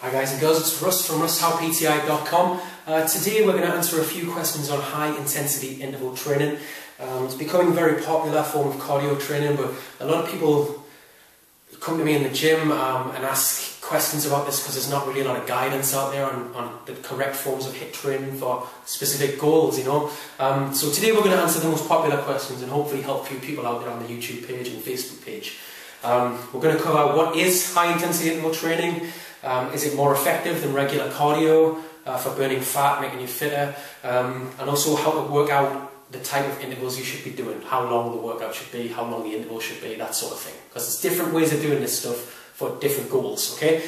Hi guys and girls, it's Russ from RussHowePTI.com. Today we're going to answer a few questions on high intensity interval training. It's becoming a very popular form of cardio training, but a lot of people come to me in the gym and ask questions about this because there's not really a lot of guidance out there on the correct forms of HIIT training for specific goals, you know. So today we're going to answer the most popular questions and hopefully help a few people out there on the YouTube page and Facebook page. We're going to cover what is high intensity interval training. Is it more effective than regular cardio for burning fat, making you fitter, and also how to work out the type of intervals you should be doing, how long the workout should be, how long the interval should be, that sort of thing. Because there's different ways of doing this stuff for different goals, okay?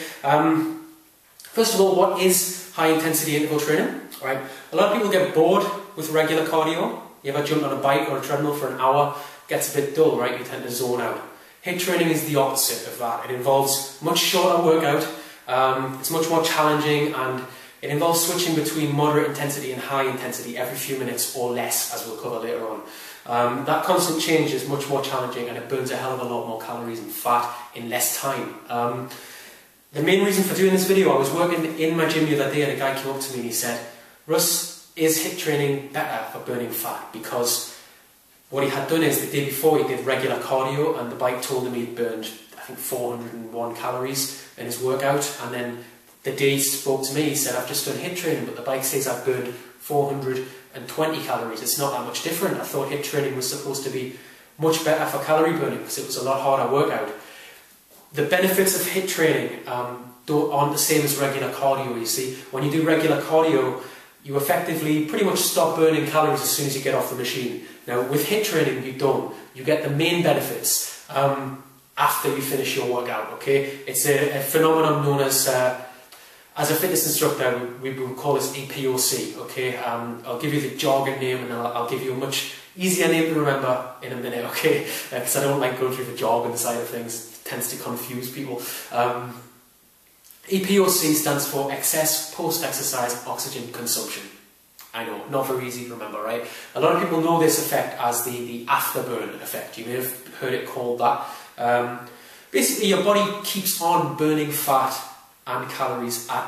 First of all, what is high intensity interval training? Right? A lot of people get bored with regular cardio. You ever jump on a bike or a treadmill for an hour, gets a bit dull, right? You tend to zone out. HIIT training is the opposite of that. It involves much shorter workout. It's much more challenging, and it involves switching between moderate intensity and high intensity every few minutes or less, as we'll cover later on. That constant change is much more challenging, and it burns a hell of a lot more calories and fat in less time. The main reason for doing this video, I was working in my gym the other day and a guy came up to me and he said, "Russ, is HIIT training better for burning fat?" Because what he had done is the day before he did regular cardio and the bike told him he'd burned, I think, 401 calories in his workout, and then the day he spoke to me he said, "I've just done HIIT training but the bike says I've burned 420 calories. It's not that much different. I thought HIIT training was supposed to be much better for calorie burning because it was a lot harder workout." The benefits of HIIT training aren't the same as regular cardio, you see. When you do regular cardio, you effectively pretty much stop burning calories as soon as you get off the machine. Now with HIIT training you don't. You get the main benefits after you finish your workout, okay? It's a phenomenon known as a fitness instructor, we would call this EPOC, okay? I'll give you the jargon name and I'll give you a much easier name to remember in a minute, okay? Because I don't like going through the jargon side of things, it tends to confuse people. EPOC stands for excess post-exercise oxygen consumption. I know, not very easy to remember, right? A lot of people know this effect as the afterburn effect. You may have heard it called that. Basically, your body keeps on burning fat and calories at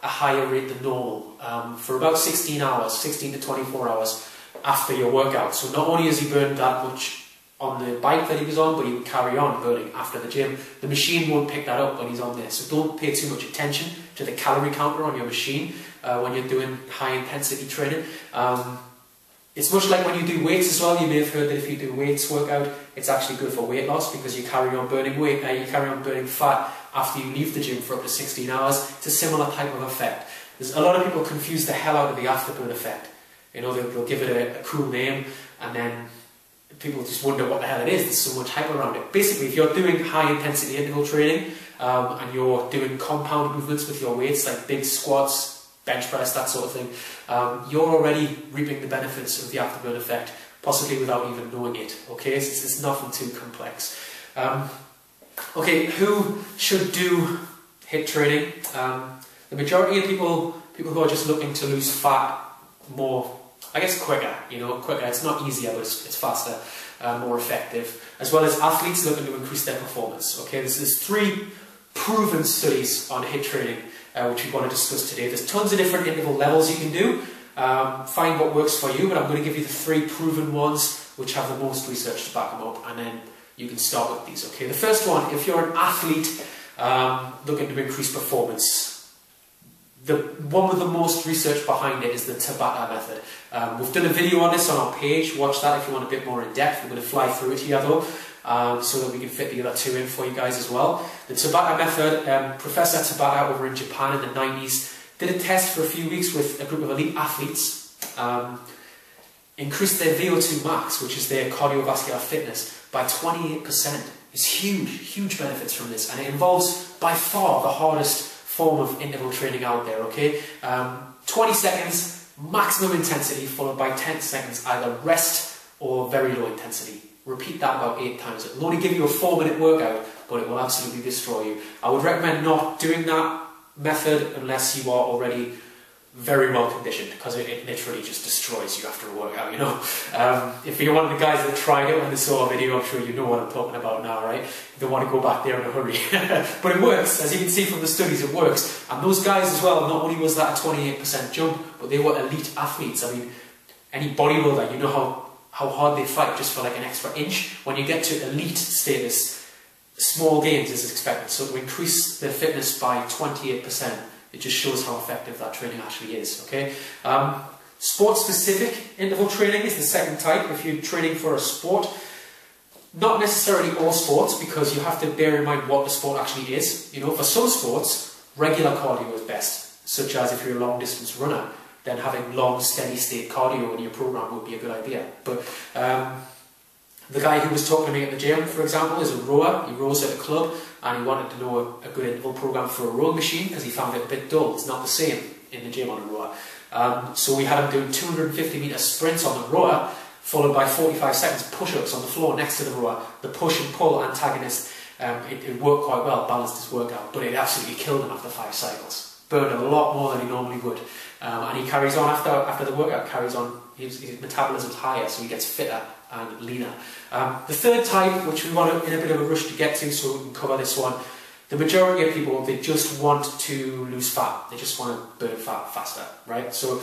a higher rate than normal for about 16 to 24 hours after your workout. So not only has he burned that much on the bike that he was on, but he would carry on burning after the gym. The machine won't pick that up when he's on there, so don't pay too much attention to the calorie counter on your machine when you're doing high intensity training. It's much like when you do weights as well. You may have heard that if you do weights workout, it's actually good for weight loss because you carry on burning weight, you carry on burning fat after you leave the gym for up to 16 hours. It's a similar type of effect. There's a lot of people confuse the hell out of the afterburn effect. You know, they'll give it a cool name and then people just wonder what the hell it is. There's so much hype around it. Basically, if you're doing high intensity interval training and you're doing compound movements with your weights like big squats, bench press, that sort of thing, you're already reaping the benefits of the afterburn effect, possibly without even knowing it, okay? It's nothing too complex. Okay, who should do HIIT training? The majority of people who are just looking to lose fat more, I guess quicker, you know, quicker. It's not easier, but it's faster, more effective, as well as athletes looking to increase their performance, okay? There's 3 proven studies on HIIT training which we want to discuss today. There's tons of different interval levels you can do. Find what works for you, but I'm going to give you the 3 proven ones which have the most research to back them up, and then you can start with these, okay? The first one, if you're an athlete looking to increase performance, the one with the most research behind it is the Tabata method. We've done a video on this on our page. Watch that if you want a bit more in depth. We're going to fly through it here though, so that we can fit the other 2 in for you guys as well. The Tabata method, Professor Tabata over in Japan in the 90s did a test for a few weeks with a group of elite athletes, increased their VO2 max, which is their cardiovascular fitness, by 28%. It's huge benefits from this, and it involves by far the hardest form of interval training out there, okay? 20 seconds maximum intensity followed by 10 seconds either rest or very low intensity. Repeat that about 8 times. It will only give you a 4-minute workout, but it will absolutely destroy you. I would recommend not doing that method unless you are already very well conditioned, because it literally just destroys you after a workout, you know. If you're one of the guys that tried it when they saw a video, I'm sure you know what I'm talking about now, right? You don't want to go back there in a hurry. But it works, as you can see from the studies, it works. And those guys as well, not only was that a 28% jump, but they were elite athletes. I mean, any bodybuilder, you know how hard they fight just for like an extra inch. When you get to elite status, small gains is expected. So to increase their fitness by 28%, it just shows how effective that training actually is, okay? Sport-specific interval training is the second type. If you're training for a sport, not necessarily all sports, because you have to bear in mind what the sport actually is. You know, for some sports, regular cardio is best, such as if you're a long-distance runner, then having long, steady-state cardio in your program would be a good idea. But the guy who was talking to me at the gym, for example, is a rower. He rows at a club, and he wanted to know a good interval program for a rowing machine because he found it a bit dull. It's not the same in the gym on a rower. So we had him doing 250-metre sprints on the rower, followed by 45 seconds push-ups on the floor next to the rower. The push and pull antagonist, it worked quite well, balanced his workout, but it absolutely killed him after 5 cycles. Burned a lot more than he normally would. And he carries on after the workout, carries on, his metabolism's higher, so he gets fitter and leaner. The third type, which we want in a bit of a rush to get to so we can cover this one, the majority of people, they just want to lose fat. They just want to burn fat faster, right? So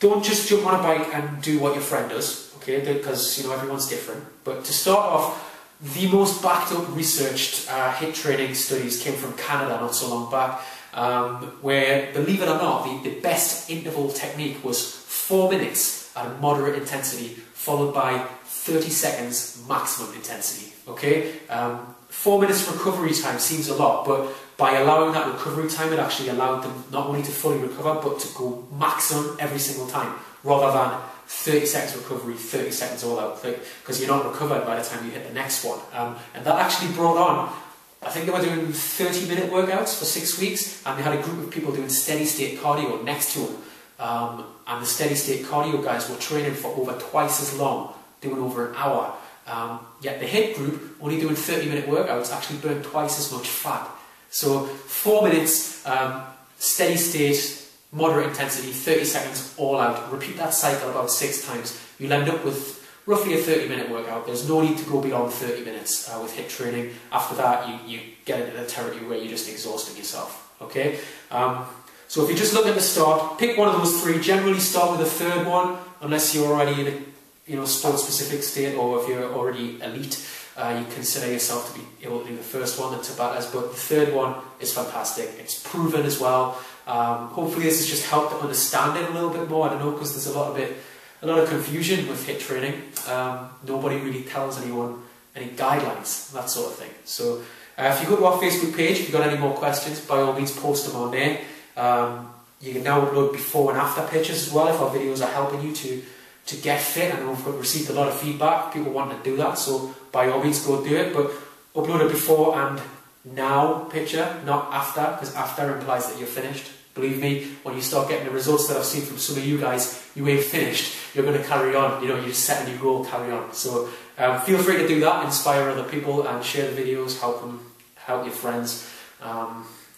don't just jump on a bike and do what your friend does, okay? Because, you know, everyone's different. But to start off, the most backed up researched HIIT training studies came from Canada not so long back, where, believe it or not, the best interval technique was 4 minutes at a moderate intensity, followed by 30 seconds maximum intensity, okay? 4 minutes recovery time seems a lot, but by allowing that recovery time, it actually allowed them not only to fully recover, but to go maximum every single time, rather than 30 seconds recovery, 30 seconds all out, because you're not recovered by the time you hit the next one. And that actually brought on, I think they were doing 30-minute workouts for 6 weeks, and they had a group of people doing steady-state cardio next to them. And the steady-state cardio guys were training for over twice as long, doing over an hour. Yet the HIIT group, only doing 30-minute workouts, actually burned twice as much fat. So 4 minutes, steady state, moderate intensity, 30 seconds all out. Repeat that cycle about 6 times. You'll end up with roughly a 30-minute workout. There's no need to go beyond 30 minutes with HIIT training. After that, you get into the territory where you're just exhausting yourself. Okay? So if you just look at the start, pick one of those 3. Generally start with the third one, unless you're already in a sport-specific state, or if you're already elite, you consider yourself to be able to do the first one, the Tabatas, but the third one is fantastic. It's proven as well. Hopefully this has just helped to understand it a little bit more. I don't know, because there's a lot of confusion with HIIT training. Nobody really tells anyone any guidelines, that sort of thing. So if you go to our Facebook page, if you've got any more questions, by all means post them on there. You can now upload before and after pictures as well if our videos are helping you to get fit. I know we've received a lot of feedback, people want to do that, so by all means go do it, but upload a before and now picture, not after, because after implies that you're finished. Believe me, when you start getting the results that I've seen from some of you guys, you ain't finished, you're going to carry on, you know, you're just setting your goal, carry on. So feel free to do that, inspire other people and share the videos, help your friends.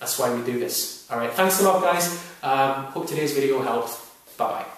That's why we do this. Alright, thanks a lot guys, hope today's video helped, bye bye.